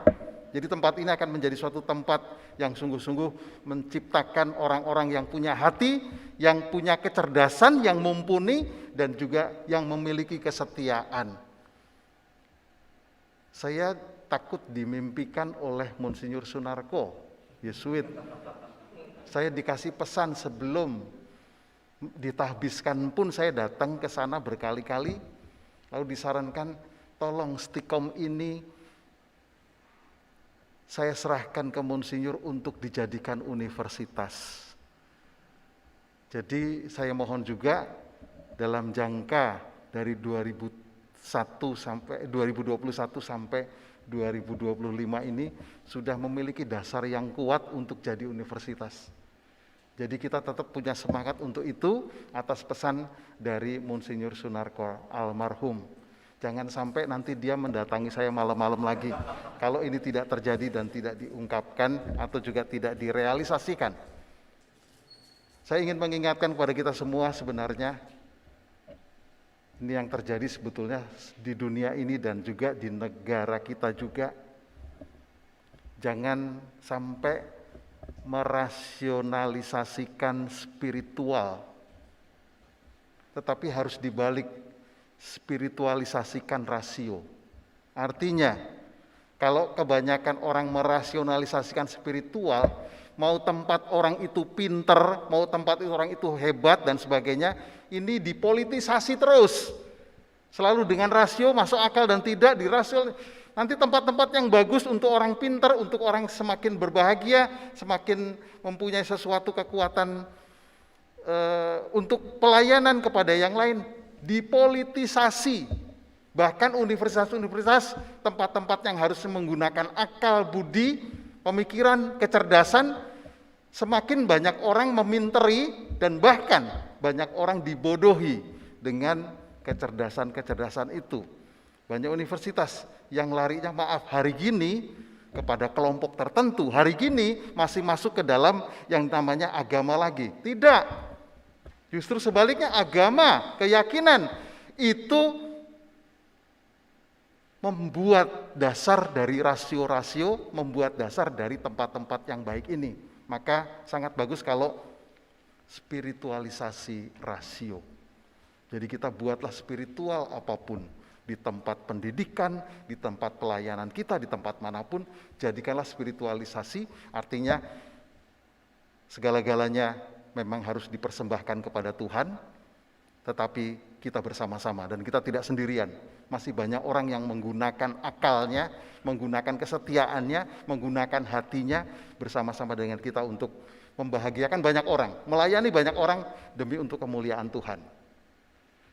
[SPEAKER 7] Jadi tempat ini akan menjadi suatu tempat yang sungguh-sungguh menciptakan orang-orang yang punya hati, yang punya kecerdasan, yang mumpuni, dan juga yang memiliki kesetiaan. Saya takut dimimpikan oleh Monsinyur Sunarko, Yesuit. Saya dikasih pesan sebelum ditahbiskan pun saya datang ke sana berkali-kali, lalu disarankan tolong Stikom ini saya serahkan ke Monsinyur untuk dijadikan universitas. Jadi saya mohon juga dalam jangka dari 2021 sampai 2025 ini sudah memiliki dasar yang kuat untuk jadi universitas. Jadi kita tetap punya semangat untuk itu atas pesan dari Monsinyur Sunarko almarhum. Jangan sampai nanti dia mendatangi saya malam-malam lagi kalau ini tidak terjadi dan tidak diungkapkan atau juga tidak direalisasikan. Saya ingin mengingatkan kepada kita semua sebenarnya ini yang terjadi sebetulnya di dunia ini dan juga di negara kita juga. Jangan sampai merasionalisasikan spiritual, tetapi harus dibalik. spiritualisasikan rasio. Artinya, kalau kebanyakan orang merasionalisasikan spiritual, mau tempat orang itu pinter, mau tempat orang itu hebat dan sebagainya, ini dipolitisasi terus. Selalu dengan rasio masuk akal dan tidak di rasio. Nanti tempat-tempat yang bagus untuk orang pinter, untuk orang semakin berbahagia, semakin mempunyai sesuatu kekuatan untuk pelayanan kepada yang lain, dipolitisasi. Bahkan universitas-universitas, tempat-tempat yang harus menggunakan akal budi, pemikiran, kecerdasan, semakin banyak orang meminteri dan bahkan banyak orang dibodohi dengan kecerdasan-kecerdasan itu. Banyak universitas yang larinya hari gini kepada kelompok tertentu, hari gini masih masuk ke dalam yang namanya agama lagi. Tidak, justru sebaliknya agama, keyakinan itu membuat dasar dari rasio-rasio, membuat dasar dari tempat-tempat yang baik ini. Maka sangat bagus kalau spiritualisasi rasio. Jadi kita buatlah spiritual apapun, di tempat pendidikan, di tempat pelayanan kita, di tempat manapun, jadikanlah spiritualisasi, artinya segala-galanya memang harus dipersembahkan kepada Tuhan, tetapi kita bersama-sama dan kita tidak sendirian. Masih banyak orang yang menggunakan akalnya, menggunakan kesetiaannya, menggunakan hatinya bersama-sama dengan kita untuk membahagiakan banyak orang, melayani banyak orang demi untuk kemuliaan Tuhan.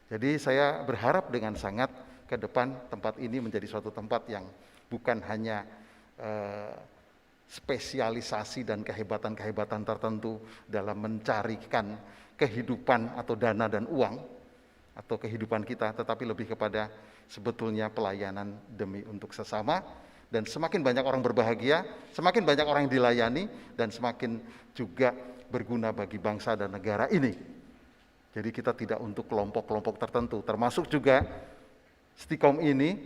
[SPEAKER 7] Jadi saya berharap dengan sangat ke depan tempat ini menjadi suatu tempat yang bukan hanya spesialisasi dan kehebatan-kehebatan tertentu dalam mencarikan kehidupan atau dana dan uang atau kehidupan kita, tetapi lebih kepada sebetulnya pelayanan demi untuk sesama, dan semakin banyak orang berbahagia, semakin banyak orang yang dilayani, dan semakin juga berguna bagi bangsa dan negara ini. Jadi kita tidak untuk kelompok-kelompok tertentu, termasuk juga Stikom ini,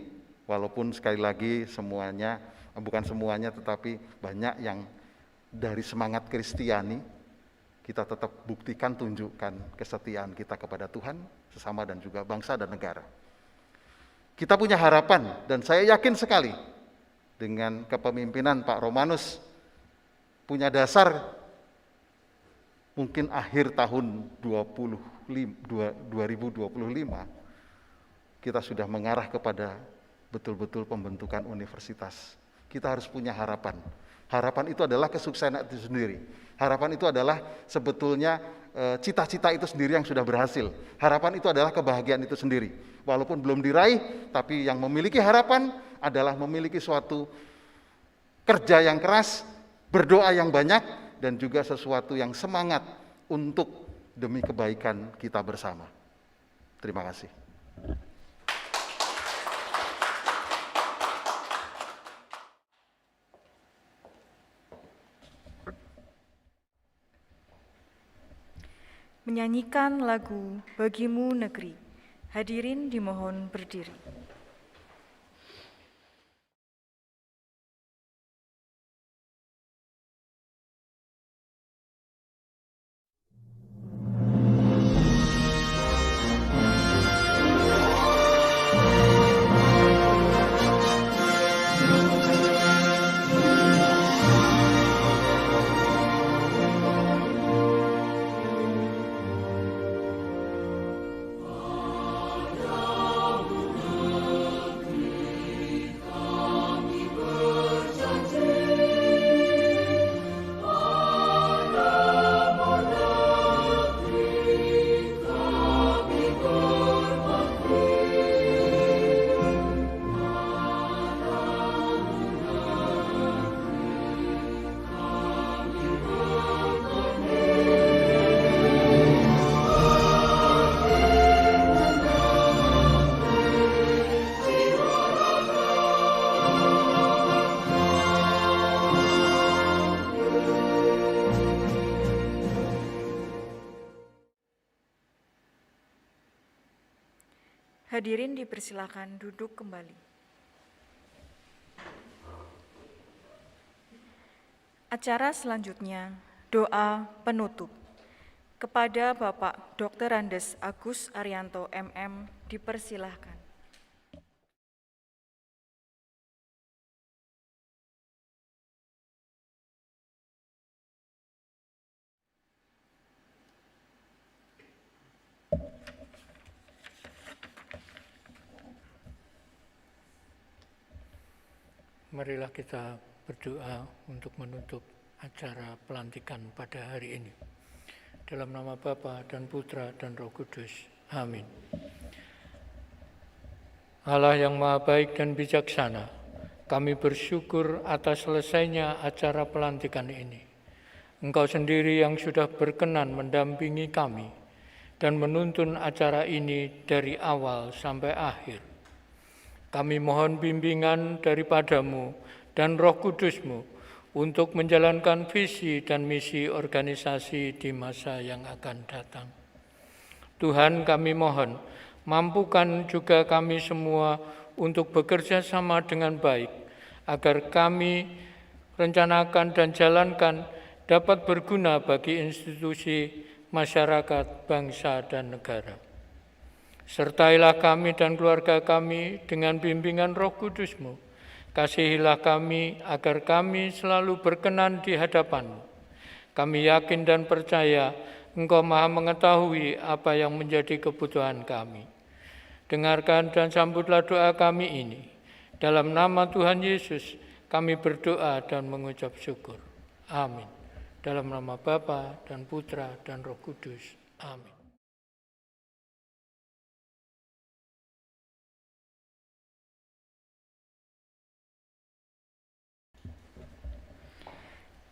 [SPEAKER 7] walaupun sekali lagi semuanya, bukan semuanya, tetapi banyak yang dari semangat Kristiani, kita tetap buktikan, tunjukkan kesetiaan kita kepada Tuhan, sesama dan juga bangsa dan negara. Kita punya harapan, dan saya yakin sekali dengan kepemimpinan Pak Romanus punya dasar mungkin akhir tahun 2025 kita sudah mengarah kepada betul-betul pembentukan universitas. Kita harus punya harapan. Harapan itu adalah kesuksesan itu sendiri. Harapan itu adalah sebetulnya cita-cita itu sendiri yang sudah berhasil. Harapan itu adalah kebahagiaan itu sendiri. Walaupun belum diraih, tapi yang memiliki harapan adalah memiliki suatu kerja yang keras, berdoa yang banyak, dan juga sesuatu yang semangat untuk demi kebaikan kita bersama. Terima kasih.
[SPEAKER 1] Menyanyikan lagu Bagimu Negeri. Hadirin dimohon berdiri. Hadirin dipersilakan duduk kembali. Acara selanjutnya, doa penutup. Kepada Bapak Dr. Andes Agus Arianto MM dipersilahkan.
[SPEAKER 2] Marilah kita berdoa untuk menutup acara pelantikan pada hari ini. Dalam nama Bapa dan Putra dan Roh Kudus. Amin. Allah yang Maha Baik dan Bijaksana, kami bersyukur atas selesainya acara pelantikan ini. Engkau sendiri yang sudah berkenan mendampingi kami dan menuntun acara ini dari awal sampai akhir. Kami mohon bimbingan daripadamu dan Roh Kudusmu untuk menjalankan visi dan misi organisasi di masa yang akan datang. Tuhan, kami mohon, mampukan juga kami semua untuk bekerja sama dengan baik, agar kami rencanakan dan jalankan dapat berguna bagi institusi, masyarakat, bangsa, dan negara. Sertailah kami dan keluarga kami dengan bimbingan Roh Kudus-Mu. Kasihilah kami agar kami selalu berkenan di hadapan-Mu. Kami yakin dan percaya Engkau Maha mengetahui apa yang menjadi kebutuhan kami. Dengarkan dan sambutlah doa kami ini. Dalam nama Tuhan Yesus kami berdoa dan mengucap syukur. Amin. Dalam nama Bapa dan Putra dan Roh Kudus. Amin.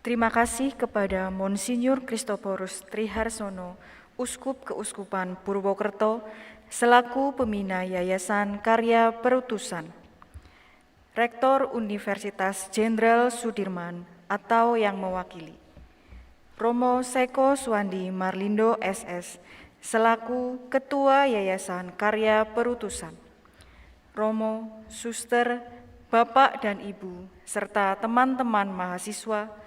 [SPEAKER 1] Terima kasih kepada Monsinyur Kristoforus Triharsono, Uskup Keuskupan Purwokerto, selaku Pembina Yayasan Karya Perutusan, Rektor Universitas Jenderal Sudirman atau yang mewakili, Romo Seko Suwandi Marlindo SS, selaku Ketua Yayasan Karya Perutusan, Romo, Suster, Bapak dan Ibu, serta teman-teman mahasiswa,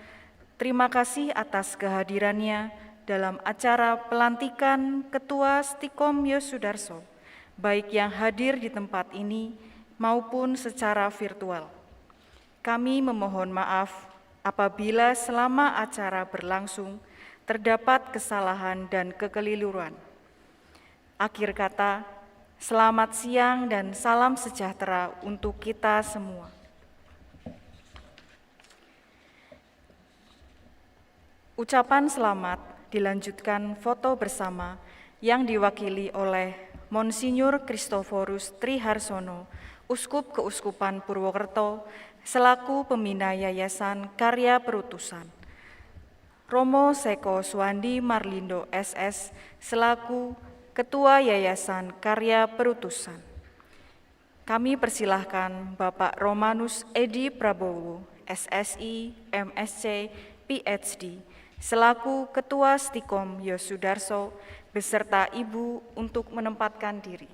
[SPEAKER 1] terima kasih atas kehadirannya dalam acara pelantikan Ketua Stikom Yosudarso, baik yang hadir di tempat ini maupun secara virtual. Kami memohon maaf apabila selama acara berlangsung terdapat kesalahan dan kekeliruan. Akhir kata, selamat siang dan salam sejahtera untuk kita semua. Ucapan selamat dilanjutkan foto bersama yang diwakili oleh Monsinyur Kristoforus Triharsono, Uskup Keuskupan Purwokerto, selaku Pembina Yayasan Karya Perutusan, Romo Seko Suwandi Marlindo SS, selaku Ketua Yayasan Karya Perutusan. Kami persilahkan Bapak Romanus Edi Prabowo, SSI, MSc, PhD, selaku Ketua Stikom Yosudarso beserta Ibu untuk menempatkan diri.